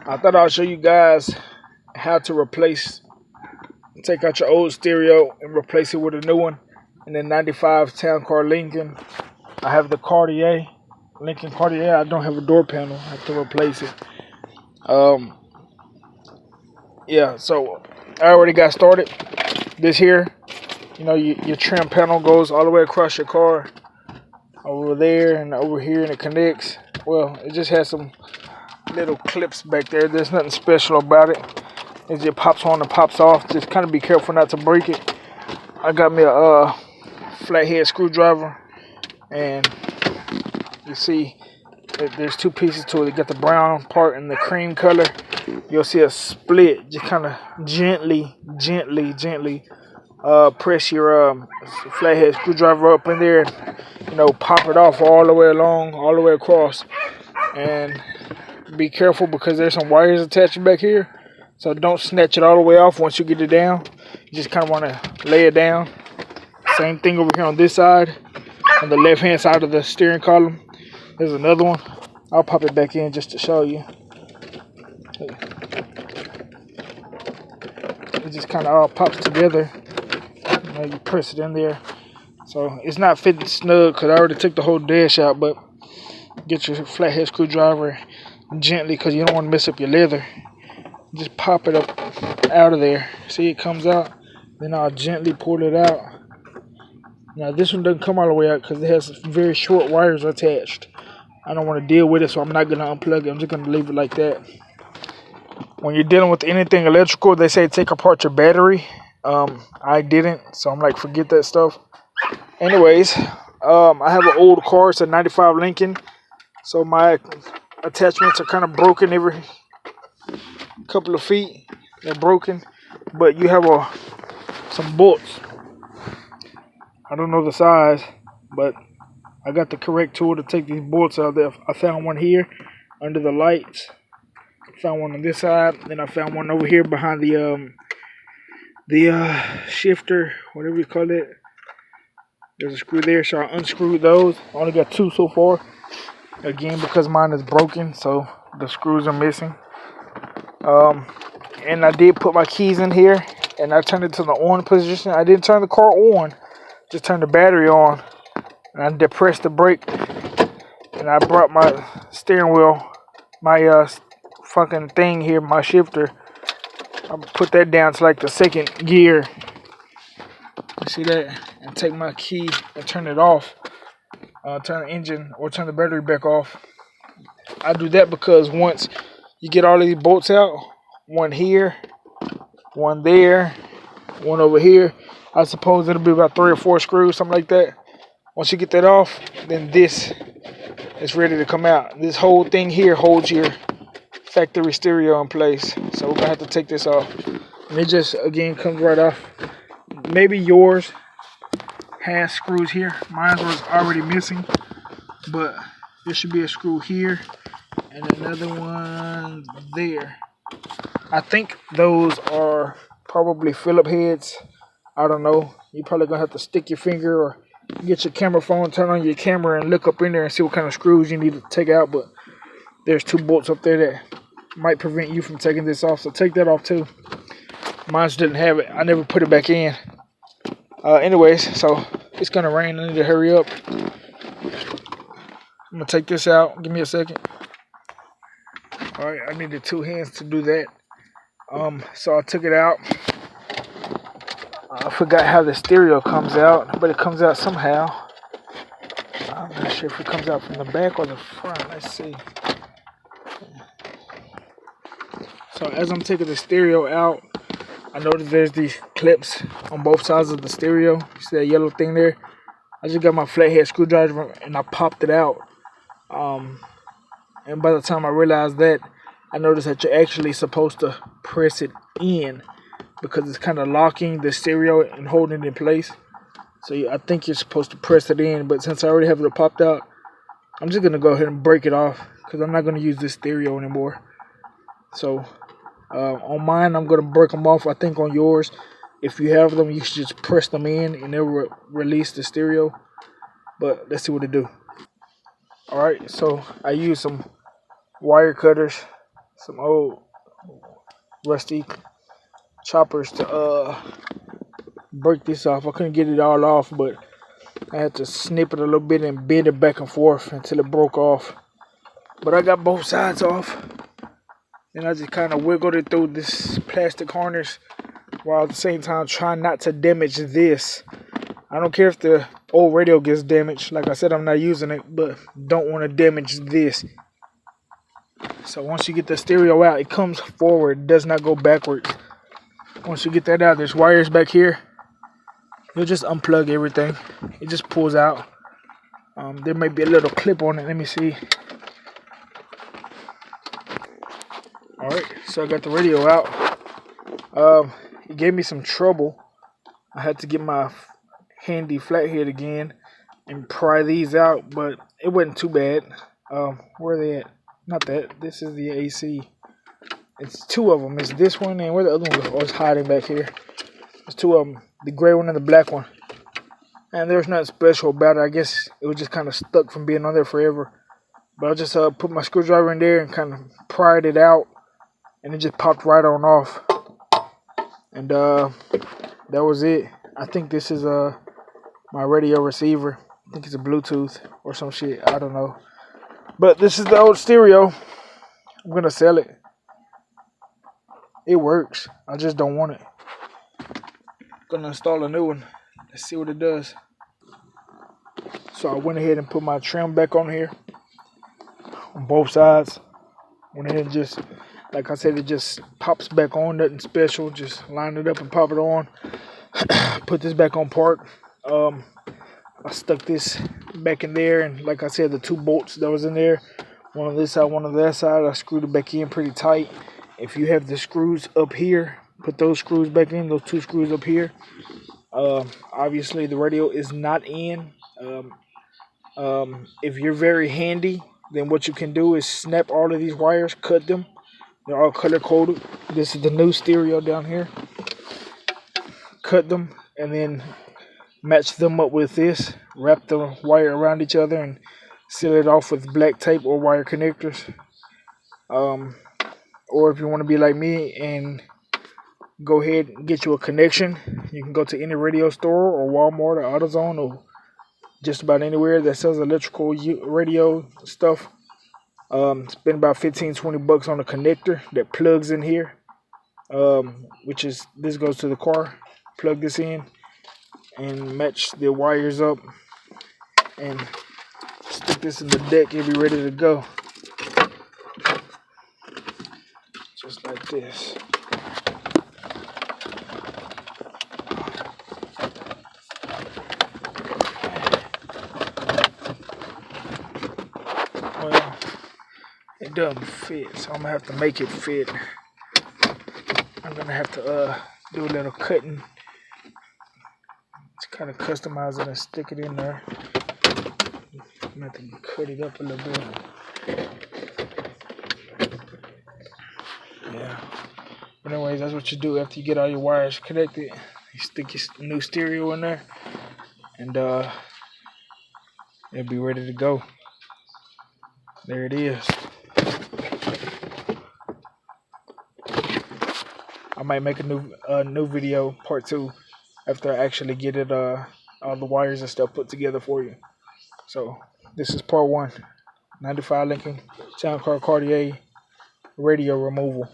I thought I'll show you guys how to take out your old stereo and replace it with a new one. In the 95 Town Car Lincoln, I have the Lincoln Cartier. I don't have a door panel. I have to replace it. Um, yeah, so I already got started. This here, your trim panel goes all the way across your car, over there and over here, and it connects. Well, it just has some little clips back there. There's nothing special about it. It just pops on and pops off. Just kind of be careful not to break it. I got me a flathead screwdriver, and you see there's two pieces to it. You got the brown part and the cream color. You'll see a split. Just kind of gently press your flathead screwdriver up in there, and pop it off all the way along, all the way across. And be careful because there's some wires attached back here, so don't snatch it all the way off once you get it down. You just kind of want to lay it down. Same thing over here on this side, on the left hand side of the steering column. There's another one. I'll pop it back in just to show you. It just kind of all pops together. You press it in there. So it's not fitting snug because I already took the whole dash out, but get your flathead screwdriver gently because you don't want to mess up your leather. Just pop it up out of there. See, it comes out. Then I'll gently pull it out. Now this one doesn't come all the way out because it has very short wires attached. I don't want to deal with it, so I'm not going to unplug it. I'm just going to leave it like that. When you're dealing with anything electrical, they say take apart your battery. I didn't, so I'm like, forget that stuff. Anyways, I have an old car. It's a 95 Lincoln. So my attachments are kind of broken every couple of feet. They're broken. But you have some bolts. I don't know the size, but I got the correct tool to take these bolts out there. I found one here under the lights. Found one on this side. Then I found one over here behind the shifter, whatever you call it. There's a screw there, so I unscrewed those. I only got two so far. Again, because mine is broken, so the screws are missing. And I did put my keys in here, and I turned it to the on position. I didn't turn the car on, just turned the battery on. And I depressed the brake, and I brought my steering wheel, my fucking thing here, my shifter. I put that down to like the second gear. You see that? And take my key and turn it off. Turn the engine or turn the battery back off. I do that because once you get all of these bolts out, one here, one there, one over here, I suppose it'll be about 3 or 4 screws, something like that. Once you get that off, then this is ready to come out. This whole thing here holds your factory stereo in place. So we're gonna have to take this off. And it just again comes right off. Maybe yours has screws here. Mine was already missing, but there should be a screw here and another one there. I think those are probably Phillip heads. I don't know. You're probably gonna have to stick your finger or get your camera phone, turn on your camera, and look up in there and see what kind of screws you need to take out. But there's 2 bolts up there that might prevent you from taking this off, so take that off too. Mine didn't have it. I never put it back in. Anyways, so it's gonna rain. I need to hurry up. I'm gonna take this out. Give me a second. All right, I needed 2 hands to do that. So I took it out. I forgot how the stereo comes out, but it comes out somehow. I'm not sure if it comes out from the back or the front. Let's see. So as I'm taking the stereo out, I noticed there's these clips on both sides of the stereo. You see that yellow thing there? I just got my flathead screwdriver and I popped it out. And by the time I realized that, I noticed that you're actually supposed to press it in because it's kind of locking the stereo and holding it in place. So I think you're supposed to press it in, but since I already have it popped out, I'm just going to go ahead and break it off because I'm not going to use this stereo anymore. So on mine, I'm going to break them off. I think on yours, if you have them, you should just press them in and they'll release the stereo. But let's see what it do. Alright, so I use some wire cutters some old rusty choppers to break this off. I couldn't get it all off, but I had to snip it a little bit and bend it back and forth until it broke off. But I got both sides off, and I just kind of wiggled it through this plastic harness while at the same time trying not to damage this. I don't care if the old radio gets damaged. Like I said, I'm not using it, but don't want to damage this. So once you get the stereo out, it comes forward, it does not go backwards. Once you get that out, there's wires back here. You'll just unplug everything. It just pulls out. There might be a little clip on it. Let me see. Alright, so I got the radio out. It gave me some trouble. I had to get my handy flathead again and pry these out, but it wasn't too bad. Where are they at? Not that. This is the AC. It's two of them. It's this one and where the other one was. Oh, it's hiding back here. There's two of them. The gray one and the black one. And there's nothing special about it. I guess it was just kind of stuck from being on there forever. But I just put my screwdriver in there and kind of pried it out. And it just popped right on off. And that was it. I think this is my radio receiver. I think it's a Bluetooth or some shit. I don't know. But this is the old stereo. I'm going to sell it. It works. I just don't want it. Gonna install a new one. Let's see what it does. So I went ahead and put my trim back on here on both sides. Went ahead and just, like I said, it just pops back on. Nothing special. Just line it up and pop it on. Put this back on park. I stuck this back in there, and like I said, the two bolts that was in there, one on this side, one on that side, I screwed it back in pretty tight. If you have the screws up here, put those screws back in, those two screws up here. Obviously the radio is not in. If you're very handy, then what you can do is snap all of these wires, cut them. They're all color coded. This is the new stereo down here. Cut them and then match them up with this. Wrap the wire around each other and seal it off with black tape or wire connectors. Or if you want to be like me and go ahead and get you a connection, you can go to any radio store or Walmart or AutoZone or just about anywhere that sells electrical radio stuff. Spend about 15-20 bucks on a connector that plugs in here, which is, this goes to the car. Plug this in and match the wires up and stick this in the deck. It'll be ready to go. Just like this. Well, it doesn't fit, so I'm gonna have to make it fit. I'm gonna have to do a little cutting to kind of customize it and stick it in there. I'm gonna have to cut it up a little bit. Yeah. But anyways, that's what you do after you get all your wires connected. You stick your new stereo in there, and it'll be ready to go. There it is. I might make a new video, part 2, after I actually get it all the wires and stuff put together for you. So this is part 1. 95 Lincoln Sound Card Cartier radio removal.